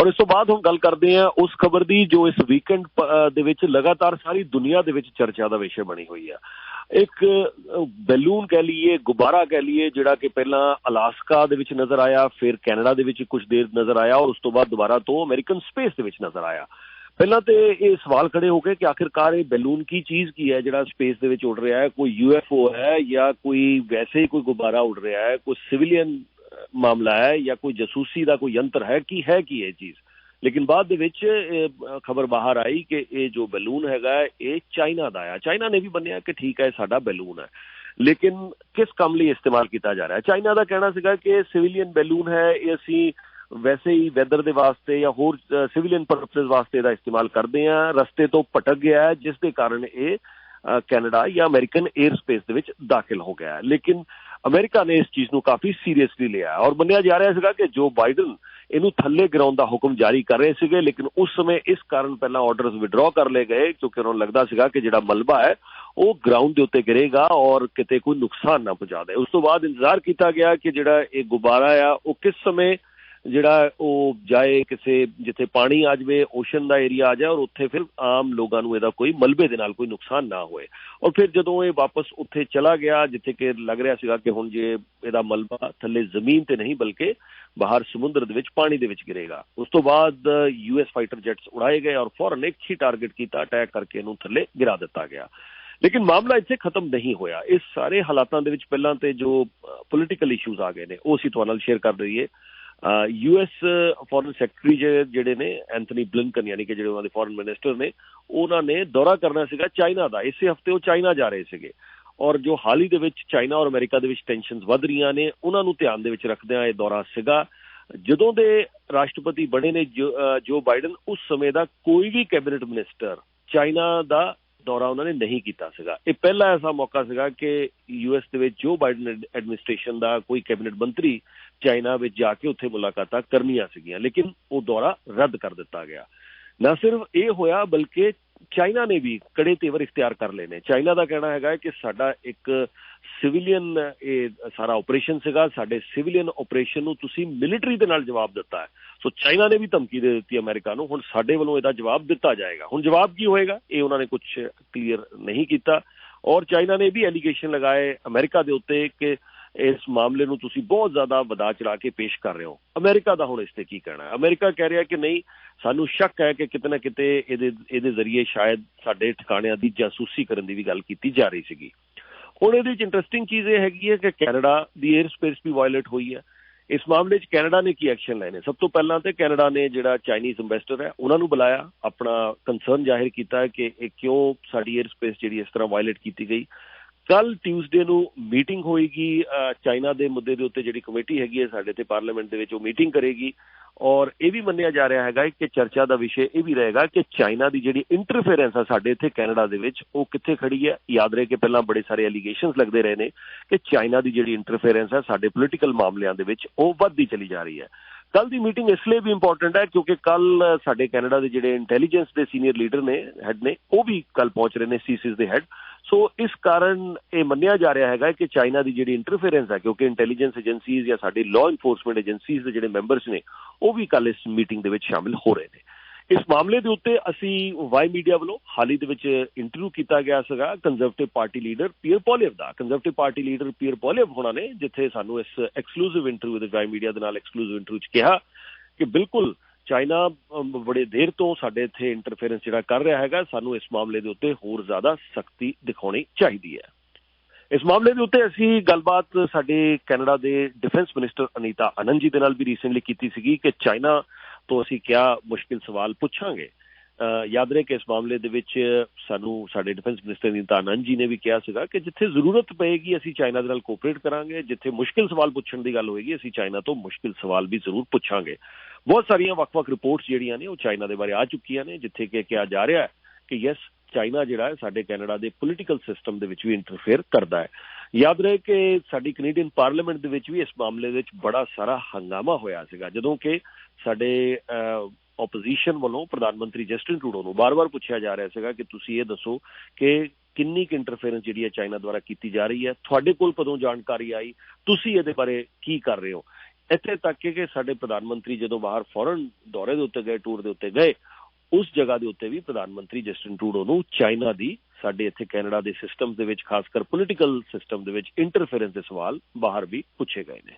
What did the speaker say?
ਔਰ ਇਸ ਤੋਂ ਬਾਅਦ ਹੁਣ ਗੱਲ ਕਰਦੇ ਹਾਂ ਉਸ ਖਬਰ ਦੀ ਜੋ ਇਸ ਵੀਕਐਂਡ ਦੇ ਵਿੱਚ ਲਗਾਤਾਰ ਸਾਰੀ ਦੁਨੀਆ ਦੇ ਵਿੱਚ ਚਰਚਾ ਦਾ ਵਿਸ਼ੇ ਬਣੀ ਹੋਈ ਆ। ਇੱਕ ਬੈਲੂਨ ਕਹਿ ਲਈਏ, ਗੁਬਾਰਾ ਕਹਿ ਲਈਏ, ਜਿਹੜਾ ਕਿ ਪਹਿਲਾਂ ਅਲਾਸਕਾ ਦੇ ਵਿੱਚ ਨਜ਼ਰ ਆਇਆ, ਫਿਰ ਕੈਨੇਡਾ ਦੇ ਵਿੱਚ ਕੁਝ ਦੇਰ ਨਜ਼ਰ ਆਇਆ ਔਰ ਉਸ ਤੋਂ ਬਾਅਦ ਦੁਬਾਰਾ ਤੋਂ ਅਮਰੀਕਨ ਸਪੇਸ ਦੇ ਵਿੱਚ ਨਜ਼ਰ ਆਇਆ। ਪਹਿਲਾਂ ਤੇ ਇਹ ਸਵਾਲ ਖੜੇ ਹੋ ਗਏ ਕਿ ਆਖਿਰਕਾਰ ਇਹ ਬੈਲੂਨ ਕੀ ਚੀਜ਼ ਕੀ ਹੈ ਜਿਹੜਾ ਸਪੇਸ ਦੇ ਵਿੱਚ ਉੱਡ ਰਿਹਾ ਹੈ, ਕੋਈ UFO ਹੈ ਜਾਂ ਕੋਈ ਵੈਸੇ ਹੀ ਕੋਈ ਗੁਬਾਰਾ ਉੱਡ ਰਿਹਾ ਹੈ, ਕੋਈ ਸਿਵਿਲੀਅਨ ਮਾਮਲਾ ਹੈ ਜਾਂ ਕੋਈ ਜਸੂਸੀ ਦਾ ਕੋਈ ਯੰਤਰ ਹੈ, ਕੀ ਇਹ ਚੀਜ਼। ਲੇਕਿਨ ਬਾਅਦ ਦੇ ਵਿੱਚ ਖਬਰ ਬਾਹਰ ਆਈ ਕਿ ਇਹ ਜੋ ਬੈਲੂਨ ਹੈਗਾ ਇਹ ਚਾਈਨਾ ਦਾ ਆ। ਚਾਈਨਾ ਨੇ ਵੀ ਮੰਨਿਆ ਕਿ ਠੀਕ ਹੈ ਸਾਡਾ ਬੈਲੂਨ ਹੈ, ਲੇਕਿਨ ਕਿਸ ਕੰਮ ਲਈ ਇਸਤੇਮਾਲ ਕੀਤਾ ਜਾ ਰਿਹਾ ਹੈ। ਚਾਈਨਾ ਦਾ ਕਹਿਣਾ ਸੀਗਾ ਕਿ ਸਿਵਿਲੀਅਨ ਬੈਲੂਨ ਹੈ, ਇਹ ਅਸੀਂ ਵੈਸੇ ਹੀ ਵੈਦਰ ਦੇ ਵਾਸਤੇ ਜਾਂ ਹੋਰ ਸਿਵਿਲੀਅਨ ਪਰਪਸਿਸ ਵਾਸਤੇ ਦਾ ਇਸਤੇਮਾਲ ਕਰਦੇ ਹਾਂ। ਰਸਤੇ ਤੋਂ ਭਟਕ ਗਿਆ ਹੈ ਜਿਸ ਦੇ ਕਾਰਨ ਇਹ ਕੈਨੇਡਾ ਜਾਂ ਅਮਰੀਕਨ ਏਅਰ ਸਪੇਸ ਦੇ ਵਿੱਚ ਦਾਖਲ ਹੋ ਗਿਆ। ਲੇਕਿਨ ਅਮਰੀਕਾ ਨੇ ਇਸ ਚੀਜ਼ ਨੂੰ ਕਾਫੀ ਸੀਰੀਅਸਲੀ ਲਿਆ ਔਰ ਮੰਨਿਆ ਜਾ ਰਿਹਾ ਸੀਗਾ ਕਿ ਜੋ ਬਾਈਡਨ ਇਹਨੂੰ ਥੱਲੇ ਗਿਰਾਉਣ ਦਾ ਹੁਕਮ ਜਾਰੀ ਕਰ ਰਹੇ ਸੀਗੇ, ਲੇਕਿਨ ਉਸ ਸਮੇਂ ਇਸ ਕਾਰਨ ਪਹਿਲਾਂ ਆਰਡਰਸ ਵਿਡਰਾਅ ਕਰ ਲਏ ਗਏ ਕਿਉਂਕਿ ਉਹਨਾਂ ਨੂੰ ਲੱਗਦਾ ਸੀਗਾ ਕਿ ਜਿਹੜਾ ਮਲਬਾ ਹੈ ਉਹ ਗਰਾਊਂਡ ਦੇ ਉੱਤੇ ਗਿਰੇਗਾ ਔਰ ਕਿਤੇ ਕੋਈ ਨੁਕਸਾਨ ਨਾ ਪਹੁੰਚਾ ਦੇ। ਉਸ ਤੋਂ ਬਾਅਦ ਇੰਤਜ਼ਾਰ ਕੀਤਾ ਗਿਆ ਕਿ ਜਿਹੜਾ ਇਹ ਗੁਬਾਰਾ ਆ ਉਹ ਕਿਸ ਸਮੇਂ ਜਿਹੜਾ ਉਹ ਜਾਏ ਕਿਸੇ ਜਿੱਥੇ ਪਾਣੀ ਆ ਜਾਵੇ, ਓਸ਼ਨ ਦਾ ਏਰੀਆ ਆ ਜਾਏ ਔਰ ਉੱਥੇ ਫਿਰ ਆਮ ਲੋਕਾਂ ਨੂੰ ਇਹਦਾ ਕੋਈ ਮਲਬੇ ਦੇ ਨਾਲ ਕੋਈ ਨੁਕਸਾਨ ਨਾ ਹੋਏ। ਔਰ ਫਿਰ ਜਦੋਂ ਇਹ ਵਾਪਸ ਉੱਥੇ ਚਲਾ ਗਿਆ ਜਿੱਥੇ ਕਿ ਲੱਗ ਰਿਹਾ ਸੀਗਾ ਕਿ ਹੁਣ ਜੇ ਇਹਦਾ ਮਲਬਾ ਥੱਲੇ ਜ਼ਮੀਨ ਤੇ ਨਹੀਂ ਬਲਕਿ ਬਾਹਰ ਸਮੁੰਦਰ ਦੇ ਵਿੱਚ ਪਾਣੀ ਦੇ ਵਿੱਚ ਗਿਰੇਗਾ। ਉਸ ਤੋਂ ਬਾਅਦ US ਫਾਈਟਰ ਜੈਟਸ ਉਡਾਏ ਗਏ ਔਰ ਫੌਰਨ ਇੱਕ ਹੀ ਟਾਰਗੇਟ ਕੀਤਾ, ਅਟੈਕ ਕਰਕੇ ਇਹਨੂੰ ਥੱਲੇ ਗਿਰਾ ਦਿੱਤਾ ਗਿਆ। ਲੇਕਿਨ ਮਾਮਲਾ ਇੱਥੇ ਖਤਮ ਨਹੀਂ ਹੋਇਆ। ਇਸ ਸਾਰੇ ਹਾਲਾਤਾਂ ਦੇ ਵਿੱਚ ਪਹਿਲਾਂ ਤੇ ਜੋ ਪੋਲੀਟੀਕਲ ਇਸ਼ੂਜ਼ ਆ ਗਏ ਨੇ ਉਹ ਅਸੀਂ ਤੁਹਾਡੇ ਨਾਲ ਸ਼ੇਅਰ ਕਰ ਦਈਏ। US ਫੋਰਨ ਸੈਕਟਰੀ ਜਿਹੜੇ ਨੇ ਐਂਥਨੀ ਬਲਿੰਕਨ ਯਾਨੀ ਕਿ ਜਿਹੜੇ ਉਹਨਾਂ ਦੇ ਫੋਰਨ ਮਿਨਿਸਟਰ ਨੇ, ਉਹਨਾਂ ਨੇ ਦੌਰਾ ਕਰਨਾ ਸੀਗਾ ਚਾਈਨਾ ਦਾ। ਇਸੇ ਹਫਤੇ ਉਹ ਚਾਈਨਾ ਜਾ ਰਹੇ ਸੀਗੇ ਔਰ ਜੋ ਹਾਲ ਹੀ ਦੇ ਵਿੱਚ ਚਾਈਨਾ ਔਰ ਅਮਰੀਕਾ ਦੇ ਵਿੱਚ ਟੈਨਸ਼ਨਸ ਵੱਧ ਰਹੀਆਂ ਨੇ ਉਹਨਾਂ ਨੂੰ ਧਿਆਨ ਦੇ ਵਿੱਚ ਰੱਖਦਿਆਂ ਇਹ ਦੌਰਾ ਸੀਗਾ। ਜਦੋਂ ਦੇ ਰਾਸ਼ਟਰਪਤੀ ਬਣੇ ਨੇ ਜੋ ਬਾਈਡਨ, ਉਸ ਸਮੇਂ ਦਾ ਕੋਈ ਵੀ ਕੈਬਨਿਟ ਮਿਨਿਸਟਰ ਚਾਈਨਾ ਦਾ ਦੌਰਾ ਉਹਨਾਂ ਨੇ ਨਹੀਂ ਕੀਤਾ ਸੀਗਾ। ਇਹ ਪਹਿਲਾ ਐਸਾ ਮੌਕਾ ਸੀਗਾ ਕਿ US ਦੇ ਵਿੱਚ ਜੋ ਬਾਈਡਨ ਐਡਮਿਨਿਸਟ੍ਰੇਸ਼ਨ ਦਾ ਕੋਈ ਕੈਬਨਿਟ ਮੰਤਰੀ ਚਾਈਨਾ ਵਿੱਚ ਜਾ ਕੇ ਉੱਥੇ ਮੁਲਾਕਾਤਾਂ ਕਰਨੀਆਂ ਸੀਗੀਆਂ, ਲੇਕਿਨ ਉਹ ਦੌਰਾ ਰੱਦ ਕਰ ਦਿੱਤਾ ਗਿਆ। ਨਾ ਸਿਰਫ ਇਹ ਹੋਇਆ ਬਲਕਿ ਚਾਈਨਾ ਨੇ ਵੀ ਕੜੇ ਤੇਵਰ ਇਖਤਿਆਰ ਕਰ ਲਏ ਨੇ। ਚਾਈਨਾ ਦਾ ਕਹਿਣਾ ਹੈਗਾ ਕਿ ਸਾਡਾ ਇੱਕ ਸਿਵਿਲੀਅਨ ਇਹ ਸਾਰਾ ਆਪਰੇਸ਼ਨ ਸੀਗਾ, ਸਾਡੇ ਸਿਵਿਲੀਅਨ ਆਪਰੇਸ਼ਨ ਨੂੰ ਤੁਸੀਂ ਮਿਲਟਰੀ ਦੇ ਨਾਲ ਜਵਾਬ ਦਿੱਤਾ ਹੈ। ਸੋ ਚਾਈਨਾ ਨੇ ਵੀ ਧਮਕੀ ਦੇ ਦਿੱਤੀ ਅਮਰੀਕਾ ਨੂੰ, ਹੁਣ ਸਾਡੇ ਵੱਲੋਂ ਇਹਦਾ ਜਵਾਬ ਦਿੱਤਾ ਜਾਏਗਾ। ਹੁਣ ਜਵਾਬ ਕੀ ਹੋਏਗਾ ਇਹ ਉਹਨਾਂ ਨੇ ਕੁਝ ਕਲੀਅਰ ਨਹੀਂ ਕੀਤਾ ਔਰ ਚਾਈਨਾ ਨੇ ਵੀ ਐਲੀਗੇਸ਼ਨ ਲਗਾਏ ਅਮਰੀਕਾ ਦੇ ਉੱਤੇ ਕਿ ਇਸ ਮਾਮਲੇ ਨੂੰ ਤੁਸੀਂ ਬਹੁਤ ਜ਼ਿਆਦਾ ਵਧਾ ਚੜਾ ਕੇ ਪੇਸ਼ ਕਰ ਰਹੇ ਹੋ। ਅਮਰੀਕਾ ਦਾ ਹੁਣ ਇਸ ਤੇ ਕੀ ਕਹਿਣਾ ਹੈ? ਅਮਰੀਕਾ ਕਹਿ ਰਿਹਾ ਕਿ ਨਹੀਂ, ਸਾਨੂੰ ਸ਼ੱਕ ਹੈ ਕਿ ਕਿਤੇ ਨਾ ਕਿਤੇ ਇਹਦੇ ਜ਼ਰੀਏ ਸ਼ਾਇਦ ਸਾਡੇ ਠਿਕਾਣਿਆਂ ਦੀ ਜਾਸੂਸੀ ਕਰਨ ਦੀ ਵੀ ਗੱਲ ਕੀਤੀ ਜਾ ਰਹੀ ਸੀਗੀ। ਹੁਣ ਇਹਦੇ 'ਚ ਇੰਟਰਸਟਿੰਗ ਚੀਜ਼ ਇਹ ਹੈਗੀ ਹੈ ਕਿ ਕੈਨੇਡਾ ਦੀ ਏਅਰ ਸਪੇਸ ਵੀ ਵਾਇਲੇਟ ਹੋਈ ਹੈ। ਇਸ ਮਾਮਲੇ 'ਚ ਕੈਨੇਡਾ ਨੇ ਕੀ ਐਕਸ਼ਨ ਲਏ ਨੇ? ਸਭ ਤੋਂ ਪਹਿਲਾਂ ਤੇ ਕੈਨੇਡਾ ਨੇ ਜਿਹੜਾ ਚਾਈਨੀਜ਼ ਅੰਬੈਸਡਰ ਹੈ ਉਹਨਾਂ ਨੂੰ ਬੁਲਾਇਆ, ਆਪਣਾ ਕੰਸਰਨ ਜ਼ਾਹਿਰ ਕੀਤਾ ਕਿ ਇਹ ਕਿਉਂ ਸਾਡੀ ਏਅਰ ਸਪੇਸ ਜਿਹੜੀ ਇਸ ਤਰ੍ਹਾਂ ਵਾਇਲੇਟ ਕੀਤੀ ਗਈ। ਕੱਲ ਟਿਊਜ਼ਡੇ ਨੂੰ ਮੀਟਿੰਗ ਹੋਏਗੀ ਚਾਈਨਾ ਦੇ ਮੁੱਦੇ ਦੇ ਉੱਤੇ। ਜਿਹੜੀ ਕਮੇਟੀ ਹੈਗੀ ਹੈ ਸਾਡੇ ਤੇ ਪਾਰਲੀਮੈਂਟ ਦੇ ਵਿੱਚ ਉਹ ਮੀਟਿੰਗ ਕਰੇਗੀ ਔਰ ਇਹ ਵੀ ਮੰਨਿਆ ਜਾ ਰਿਹਾ ਹੈਗਾ ਕਿ ਚਰਚਾ ਦਾ ਵਿਸ਼ੇ ਇਹ ਵੀ ਰਹੇਗਾ ਕਿ ਚਾਈਨਾ ਦੀ ਜਿਹੜੀ ਇੰਟਰਫੇਰੈਂਸ ਹੈ ਸਾਡੇ ਇੱਥੇ ਕੈਨੇਡਾ ਦੇ ਵਿੱਚ ਉਹ ਕਿੱਥੇ ਖੜੀ ਹੈ। ਯਾਦ ਰਹੇ ਕਿ ਪਹਿਲਾਂ ਬੜੇ ਸਾਰੇ ਐਲੀਗੇਸ਼ਨਸ ਲੱਗਦੇ ਰਹੇ ਨੇ ਕਿ ਚਾਈਨਾ ਦੀ ਜਿਹੜੀ ਇੰਟਰਫੇਰੈਂਸ ਹੈ ਸਾਡੇ ਪੋਲੀਟੀਕਲ ਮਾਮਲਿਆਂ ਦੇ ਵਿੱਚ ਉਹ ਵੱਧਦੀ ਚਲੀ ਜਾ ਰਹੀ ਹੈ। ਕੱਲ ਦੀ ਮੀਟਿੰਗ ਇਸ ਲਈ ਵੀ ਇੰਪੋਰਟੈਂਟ ਹੈ ਕਿਉਂਕਿ ਕੱਲ ਸਾਡੇ ਕੈਨੇਡਾ ਦੇ ਜਿਹੜੇ ਇੰਟੈਲੀਜੈਂਸ ਦੇ ਸੀਨੀਅਰ ਲੀਡਰ ਨੇ, ਹੈਡ ਨੇ, ਉਹ ਵੀ ਕੱਲ ਪਹੁੰਚ ਰਹੇ ਨੇ, ਸੀਸੀਜ਼ ਦੇ ਹੈਡ। ਸੋ ਇਸ ਕਾਰਨ ਇਹ ਮੰਨਿਆ ਜਾ ਰਿਹਾ ਹੈਗਾ ਕਿ ਚਾਈਨਾ ਦੀ ਜਿਹੜੀ ਇੰਟਰਫੇਰੈਂਸ ਹੈ, ਕਿਉਂਕਿ ਇੰਟੈਲੀਜੈਂਸ ਏਜੰਸੀਜ਼ ਜਾਂ ਸਾਡੀ ਲਾਅ ਇਨਫੋਰਸਮੈਂਟ ਏਜੰਸੀਜ਼ ਦੇ ਜਿਹੜੇ ਮੈਂਬਰਸ ਨੇ ਉਹ ਵੀ ਕੱਲ ਇਸ ਮੀਟਿੰਗ ਦੇ ਵਿੱਚ ਸ਼ਾਮਿਲ ਹੋ ਰਹੇ ਨੇ। ਇਸ ਮਾਮਲੇ ਦੇ ਉੱਤੇ ਅਸੀਂ ਵਾਈ ਮੀਡੀਆ ਵੱਲੋਂ ਹਾਲ ਹੀ ਦੇ ਵਿੱਚ ਇੰਟਰਵਿਊ ਕੀਤਾ ਗਿਆ ਸੀਗਾ ਕੰਜ਼ਰਵੇਟਿਵ ਪਾਰਟੀ ਲੀਡਰ ਪੀਅਰ ਪੋਲੀਅਵ ਦਾ। ਕੰਜ਼ਰਵੇਟਿਵ ਪਾਰਟੀ ਲੀਡਰ ਪੀਅਰ ਪੋਲੀਅਵ ਹੋਣਾ ਨੇ ਜਿੱਥੇ ਸਾਨੂੰ ਇਸ ਐਕਸਕਲੂਸਿਵ ਇੰਟਰਵਿਊ ਦੇ ਵਾਈ ਮੀਡੀਆ ਦੇ ਨਾਲ ਐਕਸਕਲੂਸਿਵ ਇੰਟਰਵਿਊ 'ਚ ਕਿਹਾ ਕਿ ਬਿਲਕੁਲ ਚਾਈਨਾ ਬੜੇ ਦੇਰ ਤੋਂ ਸਾਡੇ ਇੱਥੇ ਇੰਟਰਫੇਰੈਂਸ ਜਿਹੜਾ ਕਰ ਰਿਹਾ ਹੈਗਾ, ਸਾਨੂੰ ਇਸ ਮਾਮਲੇ ਦੇ ਉੱਤੇ ਹੋਰ ਜ਼ਿਆਦਾ ਸਖਤੀ ਦਿਖਾਉਣੀ ਚਾਹੀਦੀ ਹੈ। ਇਸ ਮਾਮਲੇ ਦੇ ਉੱਤੇ ਅਸੀਂ ਗੱਲਬਾਤ ਸਾਡੇ ਕੈਨੇਡਾ ਦੇ ਡਿਫੈਂਸ ਮਿਨਿਸਟਰ ਅਨੀਤਾ ਆਨੰਦ ਜੀ ਦੇ ਨਾਲ ਵੀ ਰੀਸੈਂਟਲੀ ਕੀਤੀ ਸੀਗੀ ਕਿ ਚਾਈਨਾ ਤੋਂ ਅਸੀਂ ਕਿਆ ਮੁਸ਼ਕਿਲ ਸਵਾਲ ਪੁੱਛਾਂਗੇ। ਯਾਦ ਰਹੇ ਕਿ ਇਸ ਮਾਮਲੇ ਦੇ ਵਿੱਚ ਸਾਨੂੰ ਸਾਡੇ ਡਿਫੈਂਸ ਮਿਨਿਸਟਰ ਅਨੀਤਾ ਆਨੰਦ ਜੀ ਨੇ ਵੀ ਕਿਹਾ ਸੀਗਾ ਕਿ ਜਿੱਥੇ ਜ਼ਰੂਰਤ ਪਏਗੀ ਅਸੀਂ ਚਾਈਨਾ ਦੇ ਨਾਲ ਕੋਆਪਰੇਟ ਕਰਾਂਗੇ, ਜਿੱਥੇ ਮੁਸ਼ਕਿਲ ਸਵਾਲ ਪੁੱਛਣ ਦੀ ਗੱਲ ਹੋਏਗੀ ਅਸੀਂ ਚਾਈਨਾ ਤੋਂ ਮੁਸ਼ਕਿਲ ਸਵਾਲ ਵੀ ਜ਼ਰੂਰ ਪੁੱਛਾਂਗੇ। ਬਹੁਤ ਸਾਰੀਆਂ ਵੱਖ-ਵੱਖ ਰਿਪੋਰਟਸ ਜਿਹੜੀਆਂ ਨੇ ਉਹ ਚਾਈਨਾ ਦੇ ਬਾਰੇ ਆ ਚੁੱਕੀਆਂ ਨੇ ਜਿੱਥੇ ਕਿ ਕਿਹਾ ਜਾ ਰਿਹਾ ਹੈ ਕਿ ਯੈਸ ਚਾਈਨਾ ਜਿਹੜਾ ਹੈ ਸਾਡੇ ਕੈਨੇਡਾ ਦੇ ਪੋਲੀਟੀਕਲ ਸਿਸਟਮ ਦੇ ਵਿੱਚ ਵੀ ਇੰਟਰਫੇਅਰ ਕਰਦਾ ਹੈ। ਯਾਦ ਰਹੇ ਕਿ ਸਾਡੀ ਕੈਨੇਡੀਅਨ ਪਾਰਲੀਮੈਂਟ ਦੇ ਵਿੱਚ ਵੀ ਇਸ ਮਾਮਲੇ ਵਿੱਚ ਬੜਾ ਸਾਰਾ ਹੰਗਾਮਾ ਹੋਇਆ ਸੀਗਾ ਜਦੋਂ ਕਿ ਸਾਡੇ ਓਪੋਜੀਸ਼ਨ ਵੱਲੋਂ ਪ੍ਰਧਾਨ ਮੰਤਰੀ ਜਸਟਿਨ ਟਰੂਡੋ ਨੂੰ ਬਾਰ-ਬਾਰ ਪੁੱਛਿਆ ਜਾ ਰਿਹਾ ਸੀਗਾ ਕਿ ਤੁਸੀਂ ਇਹ ਦੱਸੋ ਕਿ ਕਿੰਨੀ ਕੁ ਇੰਟਰਫੇਰੈਂਸ ਜਿਹੜੀ ਹੈ ਚਾਈਨਾ ਦੁਆਰਾ ਕੀਤੀ ਜਾ ਰਹੀ ਹੈ, ਤੁਹਾਡੇ ਕੋਲ ਕਦੋਂ ਜਾਣਕਾਰੀ ਆਈ, ਤੁਸੀਂ ਇਹਦੇ ਬਾਰੇ ਕੀ ਕਰ ਰਹੇ ਹੋ। ਇੱਥੇ ਤੱਕ ਕਿ ਸਾਡੇ ਪ੍ਰਧਾਨ ਮੰਤਰੀ ਜਦੋਂ ਬਾਹਰ ਫੋਰਨ ਦੌਰੇ ਦੇ ਉੱਤੇ ਗਏ, ਟੂਰ ਦੇ ਉੱਤੇ ਗਏ, ਉਸ ਜਗ੍ਹਾ ਦੇ ਉੱਤੇ ਵੀ ਪ੍ਰਧਾਨ ਮੰਤਰੀ ਜਸਟਿਨ ਟਰੂਡੋ ਨੂੰ ਚਾਈਨਾ ਦੀ, ਸਾਡੇ ਇੱਥੇ ਕੈਨੇਡਾ ਦੇ ਸਿਸਟਮ ਦੇ ਵਿੱਚ, ਖਾਸ ਕਰ ਪੋਲੀਟੀਕਲ ਸਿਸਟਮ ਦੇ ਵਿੱਚ ਇੰਟਰਫੇਰੈਂਸ ਦੇ ਸਵਾਲ ਬਾਹਰ ਵੀ ਪੁੱਛੇ ਗਏ ਨੇ।